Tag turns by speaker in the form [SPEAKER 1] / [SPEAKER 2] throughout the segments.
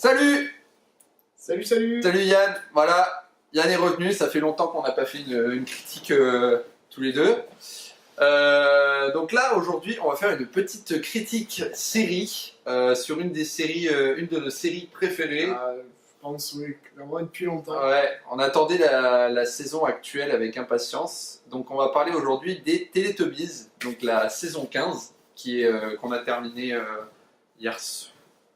[SPEAKER 1] Salut!
[SPEAKER 2] Salut.
[SPEAKER 1] Salut Yann, voilà, Yann est revenu, ça fait longtemps qu'on n'a pas fait une critique tous les deux. Donc là, aujourd'hui, on va faire une petite critique série sur une de nos séries préférées.
[SPEAKER 2] Je pense, oui, clairement depuis longtemps.
[SPEAKER 1] Ouais, on attendait la saison actuelle avec impatience. Donc on va parler aujourd'hui des Teletubbies, donc la saison 15, qu'on a terminé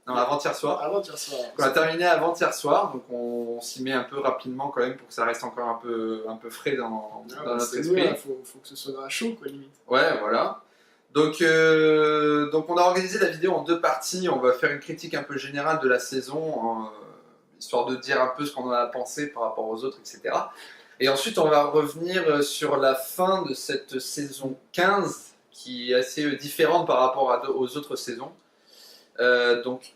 [SPEAKER 1] avant-hier soir.
[SPEAKER 2] Avant-hier soir.
[SPEAKER 1] On a terminé avant-hier soir, donc on s'y met un peu rapidement quand même pour que ça reste encore un peu frais dans notre esprit.
[SPEAKER 2] Il faut que ce soit à chaud, quoi, limite.
[SPEAKER 1] Ouais, voilà. Donc on a organisé la vidéo en deux parties. On va faire une critique un peu générale de la saison, histoire de dire un peu ce qu'on en a pensé par rapport aux autres, etc. Et ensuite, on va revenir sur la fin de cette saison 15, qui est assez différente par rapport aux autres saisons. Donc,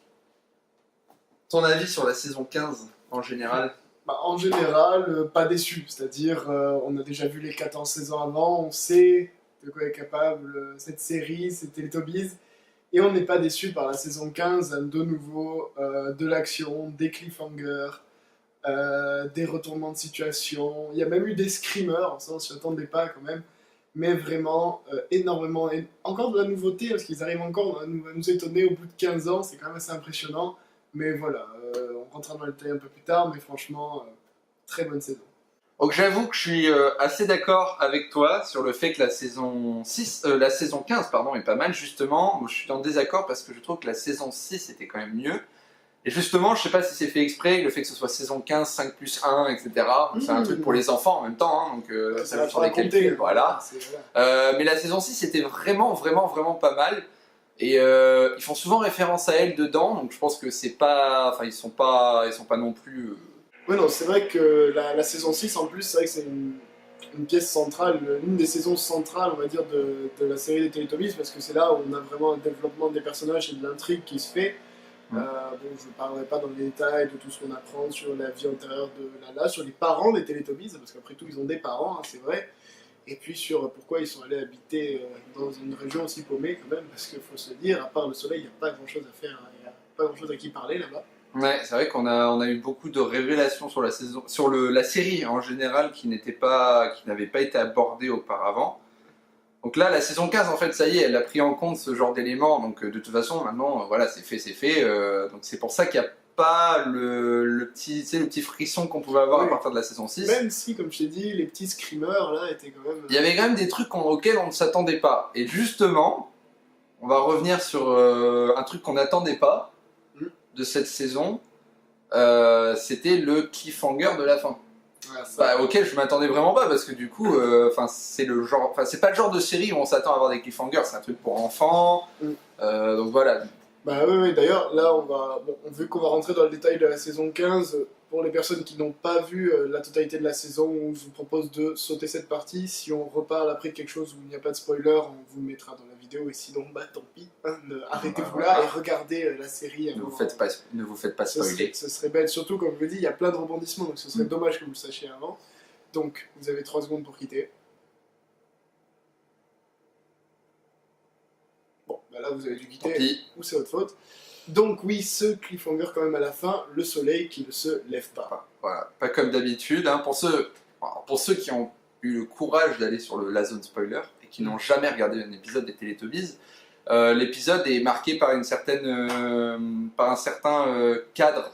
[SPEAKER 1] ton avis sur la saison 15 en général?
[SPEAKER 2] En général, pas déçu. C'est-à-dire, on a déjà vu les 14 saisons avant, on sait de quoi est capable cette série, ces Teletubbies. Et on n'est pas déçu par la saison 15, de nouveau, de l'action, des cliffhangers, des retournements de situation. Il y a même eu des screamers, ça on s'y attendait pas quand même. Mais vraiment, énormément. Et encore de la nouveauté, parce qu'ils arrivent encore à nous étonner au bout de 15 ans, c'est quand même assez impressionnant. Mais voilà, on rentrera dans le détail un peu plus tard, mais franchement, très bonne saison.
[SPEAKER 1] Donc j'avoue que je suis assez d'accord avec toi sur le fait que la saison 15 pardon, est pas mal justement. Moi, je suis en désaccord parce que je trouve que la saison 6 était quand même mieux. Et justement, je sais pas si c'est fait exprès, le fait que ce soit saison 15, 5 plus 1, etc. C'est un truc pour les enfants en même temps, hein, donc
[SPEAKER 2] ça va
[SPEAKER 1] sur les calculs, voilà.
[SPEAKER 2] Voilà.
[SPEAKER 1] Mais la saison 6 était vraiment pas mal. Et ils font souvent référence à elle dedans, donc je pense que c'est pas... Enfin, ils sont pas non plus...
[SPEAKER 2] Oui, non, c'est vrai que la saison 6, en plus, c'est vrai que c'est une pièce centrale, une des saisons centrales, on va dire, de la série des Teletubbies, parce que c'est là où on a vraiment un développement des personnages et de l'intrigue qui se fait. Bon, je ne parlerai pas dans les détails de tout ce qu'on apprend sur la vie antérieure de Lala, sur les parents des Teletubbies, parce qu'après tout, ils ont des parents, hein, c'est vrai. Et puis sur pourquoi ils sont allés habiter dans une région aussi paumée, quand même, parce qu'il faut se dire, à part le soleil, il n'y a pas grand-chose à faire, il n'y a pas grand-chose à qui parler là-bas.
[SPEAKER 1] Ouais, c'est vrai qu'on a eu beaucoup de révélations sur la saison, sur la série en général qui n'avaient pas été abordées auparavant. Donc là, la saison 15, en fait, ça y est, elle a pris en compte ce genre d'éléments. Donc de toute façon, maintenant, voilà, c'est fait. Donc c'est pour ça qu'il n'y a pas le petit frisson qu'on pouvait avoir à partir de la saison 6.
[SPEAKER 2] Même si, comme je t'ai dit, les petits screamers là étaient quand même.
[SPEAKER 1] Il y avait quand même des trucs auxquels on ne s'attendait pas. Et justement, on va revenir sur un truc qu'on n'attendait pas de cette saison. C'était le cliffhanger de la fin. Auquel je m'attendais vraiment pas parce que du coup, c'est pas le genre de série où on s'attend à avoir des cliffhangers, c'est un truc pour enfants. Donc voilà.
[SPEAKER 2] Oui, d'ailleurs, là, vu qu'on va rentrer dans le détail de la saison 15, pour les personnes qui n'ont pas vu la totalité de la saison, je vous propose de sauter cette partie. Si on reparle après de quelque chose où il n'y a pas de spoiler, on vous le mettra dans la vidéo, et sinon, tant pis, hein, arrêtez-vous là et regardez la série.
[SPEAKER 1] Ne vous faites pas spoiler.
[SPEAKER 2] Ce serait bête, surtout comme je vous dis, il y a plein de rebondissements, donc ce serait dommage que vous le sachiez avant. Donc, vous avez 3 secondes pour quitter. Bon, là vous avez dû quitter, ou c'est votre faute. Donc oui, ce cliffhanger quand même à la fin, le soleil qui ne se lève pas.
[SPEAKER 1] Voilà, pas comme d'habitude. Hein. Pour ceux qui ont eu le courage d'aller sur la zone spoiler et qui n'ont jamais regardé un épisode des Teletubbies, l'épisode est marqué par un certain cadre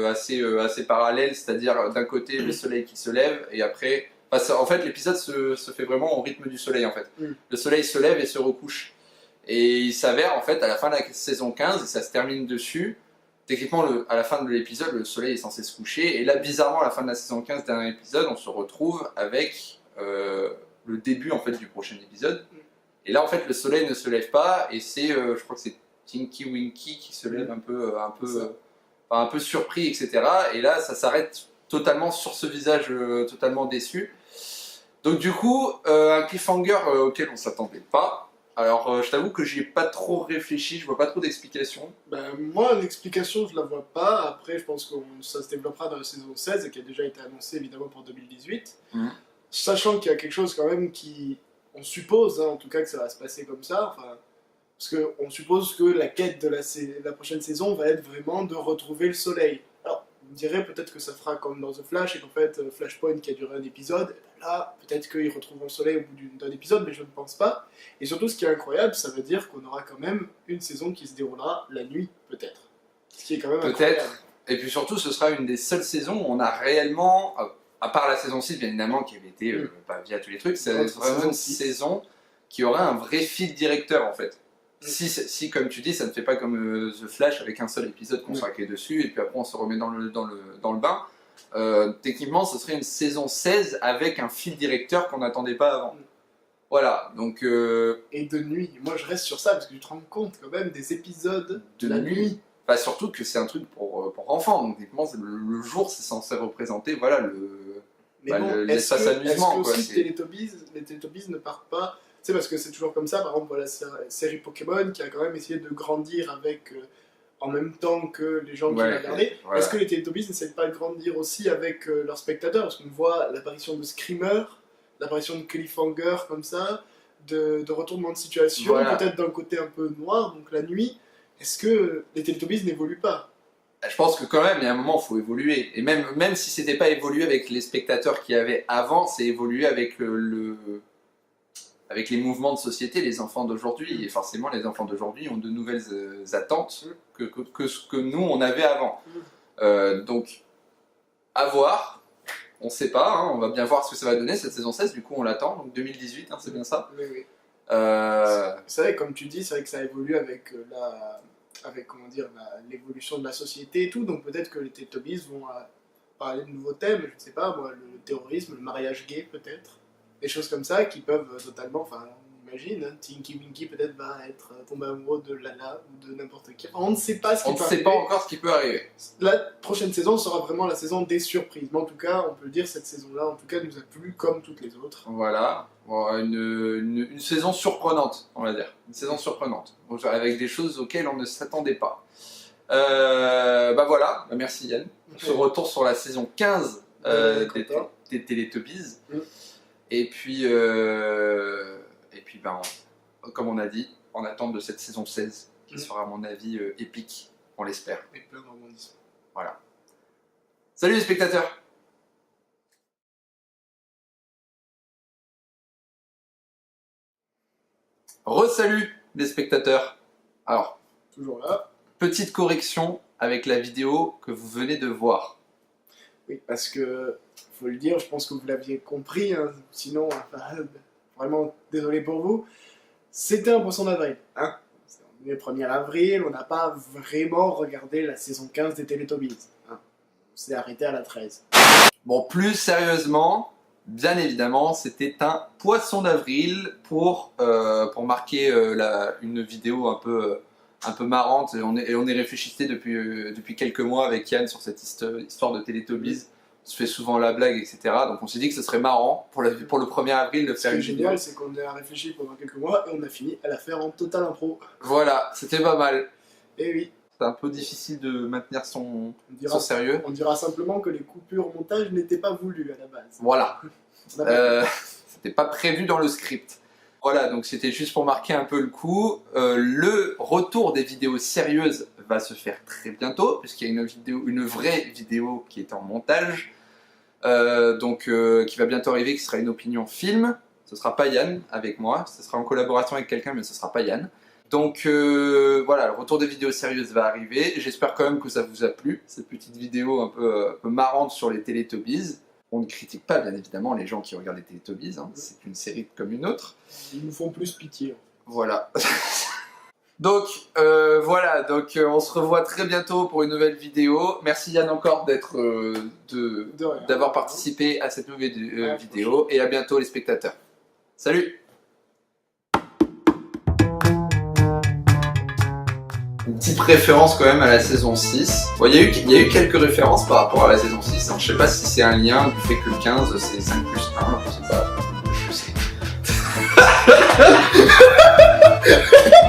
[SPEAKER 1] assez parallèle, c'est-à-dire d'un côté le soleil qui se lève et après... en fait, l'épisode se fait vraiment au rythme du soleil en fait. Le soleil se lève et se recouche. Et il s'avère en fait à la fin de la saison 15, et ça se termine dessus, techniquement à la fin de l'épisode le soleil est censé se coucher, et là bizarrement à la fin de la saison 15, dernier épisode, on se retrouve avec le début en fait du prochain épisode, et là en fait le soleil ne se lève pas, et c'est, je crois que c'est Tinky Winky qui se lève un peu surpris, etc. Et là ça s'arrête totalement sur ce visage totalement déçu. Donc du coup, un cliffhanger auquel on s'attendait pas. Alors, je t'avoue que j'y ai pas trop réfléchi, je vois pas trop d'explications.
[SPEAKER 2] Moi, l'explication, je la vois pas. Après, je pense que ça se développera dans la saison 16 et qui a déjà été annoncé évidemment pour 2018. Sachant qu'il y a quelque chose quand même on suppose, hein, en tout cas, que ça va se passer comme ça. Enfin, Parce qu'on suppose que la quête de la prochaine saison va être vraiment de retrouver le soleil. Alors, on dirait peut-être que ça fera comme dans The Flash, et qu'en fait, Flashpoint qui a duré un épisode, là, peut-être qu'ils retrouveront le soleil au bout d'un épisode, mais je ne pense pas. Et surtout, ce qui est incroyable, ça veut dire qu'on aura quand même une saison qui se déroulera la nuit, peut-être. Ce qui est quand même incroyable.
[SPEAKER 1] Peut-être. Et puis surtout, ce sera une des seules saisons où on a réellement, à part la saison 6, bien évidemment, qui avait été via tous les trucs, c'est vraiment une saison qui aura un vrai fil directeur, en fait. Si, comme tu dis, ça ne fait pas comme The Flash avec un seul épisode qu'on sera dessus et puis après on se remet dans le bain. Techniquement, ce serait une saison 16 avec un fil directeur qu'on n'attendait pas avant. Voilà, donc...
[SPEAKER 2] Et de nuit. Moi, je reste sur ça parce que tu te rends compte quand même des épisodes de la nuit.
[SPEAKER 1] Bah, surtout que c'est un truc pour enfants, donc techniquement, le jour, c'est censé représenter l'espace amusement.
[SPEAKER 2] Est-ce que les Teletubbies ne partent pas... Tu sais, parce que c'est toujours comme ça, par exemple, la série Pokémon qui a quand même essayé de grandir avec, en même temps que les gens qui la regardaient. Voilà. Est-ce que les Teletubbies n'essayent pas de grandir aussi avec leurs spectateurs? Parce qu'on voit l'apparition de Screamer, l'apparition de Cliffhanger, comme ça, de retournement de situation, peut-être d'un côté un peu noir, donc la nuit. Est-ce que les Teletubbies n'évoluent pas?
[SPEAKER 1] Je pense que quand même, il y a un moment, il faut évoluer. Et même si c'était pas évolué avec les spectateurs qu'il y avait avant, c'est évolué avec avec les mouvements de société, les enfants d'aujourd'hui. Et forcément, les enfants d'aujourd'hui ont de nouvelles attentes que ce que nous, on avait avant. Donc, à voir. On ne sait pas, hein, on va bien voir ce que ça va donner, cette saison 16. Du coup, on l'attend. Donc 2018, hein, c'est bien ça?
[SPEAKER 2] Oui. C'est vrai, comme tu dis, c'est vrai que ça évolue avec l'évolution de la société et tout. Donc peut-être que les Teletubbies vont parler de nouveaux thèmes, je ne sais pas, moi, le terrorisme, le mariage gay peut-être. Des choses comme ça qui peuvent totalement, enfin on imagine, hein, Tinky Winky peut-être va être tombé amoureux de Lala ou de n'importe qui. Enfin, on ne sait pas ce qui peut arriver. On ne sait pas
[SPEAKER 1] encore ce qui peut arriver.
[SPEAKER 2] La prochaine saison sera vraiment la saison des surprises. Mais en tout cas, on peut dire cette saison-là, en tout cas, nous a plu comme toutes les autres.
[SPEAKER 1] Voilà, une saison surprenante, on va dire. Une saison surprenante, avec des choses auxquelles on ne s'attendait pas. Voilà, merci Yann. On se retourne sur la saison 15 des Teletubbies. Et puis, comme on a dit, en attente de cette saison 16, qui sera à mon avis épique, on l'espère.
[SPEAKER 2] Et plein de rebondissements.
[SPEAKER 1] Voilà. Salut les spectateurs! Re-salut les spectateurs! Alors,
[SPEAKER 2] toujours là.
[SPEAKER 1] Petite correction avec la vidéo que vous venez de voir.
[SPEAKER 2] Oui, parce que, faut le dire, je pense que vous l'aviez compris, hein, sinon, vraiment désolé pour vous, c'était un poisson d'avril. Hein, on est le 1er avril, on n'a pas vraiment regardé la saison 15 des Teletubbies. Hein, on s'est arrêté à la 13.
[SPEAKER 1] Bon, plus sérieusement, bien évidemment, c'était un poisson d'avril pour marquer une vidéo un peu marrante, et on y réfléchissait depuis quelques mois avec Yann sur cette histoire de Teletubbies. On se fait souvent la blague, etc. Donc on s'est dit que ce serait marrant pour le 1er avril de faire une vidéo.
[SPEAKER 2] Ce qui est génial, c'est qu'on a réfléchi pendant quelques mois et on a fini à la faire en total impro.
[SPEAKER 1] Voilà, c'était pas mal.
[SPEAKER 2] Et oui.
[SPEAKER 1] C'est un peu difficile de maintenir son sérieux.
[SPEAKER 2] On dira simplement que les coupures au montage n'étaient pas voulues à la base.
[SPEAKER 1] Voilà. C'était pas prévu dans le script. Voilà, donc c'était juste pour marquer un peu le coup. Le retour des vidéos sérieuses va se faire très bientôt, puisqu'il y a une vraie vidéo qui est en montage, qui va bientôt arriver, qui sera une opinion film. Ce sera pas Yann avec moi, ce sera en collaboration avec quelqu'un, mais ce sera pas Yann. Donc voilà, le retour des vidéos sérieuses va arriver. J'espère quand même que ça vous a plu, cette petite vidéo un peu marrante sur les Teletubbies. On ne critique pas, bien évidemment, les gens qui regardent les Teletubbies, hein. C'est une série comme une autre.
[SPEAKER 2] Ils nous font plus pitié.
[SPEAKER 1] Voilà. Donc, on se revoit très bientôt pour une nouvelle vidéo. Merci Yann encore d'avoir participé à cette nouvelle vidéo. Et à bientôt les spectateurs. Salut! Une petite référence quand même à la saison 6. Bon, il y a eu quelques références par rapport à la saison 6. Hein. Je sais pas si c'est un lien du fait que le 15 c'est 5 plus 1, je sais pas.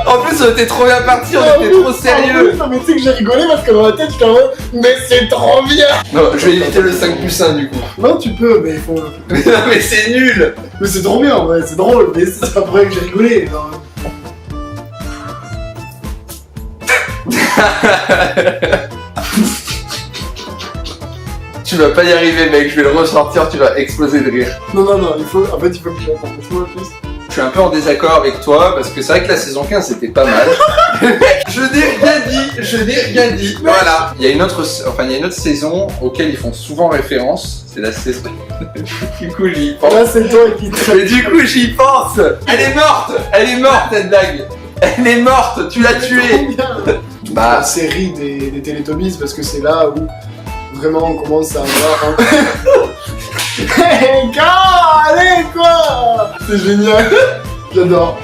[SPEAKER 1] En plus on était trop bien partis, on était trop sérieux.
[SPEAKER 2] Non mais tu sais que j'ai rigolé parce que dans ma tête j'étais en mode mais c'est trop bien.
[SPEAKER 1] Non, je vais éviter le 5 plus 1 du coup.
[SPEAKER 2] Non tu peux, mais il faut...
[SPEAKER 1] mais c'est nul.
[SPEAKER 2] Mais c'est trop bien en vrai, c'est drôle, mais c'est pas pour rien que j'ai rigolé. Non.
[SPEAKER 1] Tu vas pas y arriver, mec, je vais le ressortir, tu vas exploser de rire.
[SPEAKER 2] Non, il faut que tu fasses plus.
[SPEAKER 1] Je suis un peu en désaccord avec toi parce que c'est vrai que la saison 15 c'était pas mal. Je n'ai rien dit. Voilà. Il y a une autre saison auquel ils font souvent référence. C'est la saison. Du coup j'y pense.
[SPEAKER 2] Là c'est toi qui
[SPEAKER 1] Mais du coup j'y pense. Elle est morte cette blague. Elle est morte, tu l'as tuée.
[SPEAKER 2] Bah, la série des Teletubbies parce que c'est là où vraiment on commence à avoir un... Allez quoi. C'est génial. J'adore.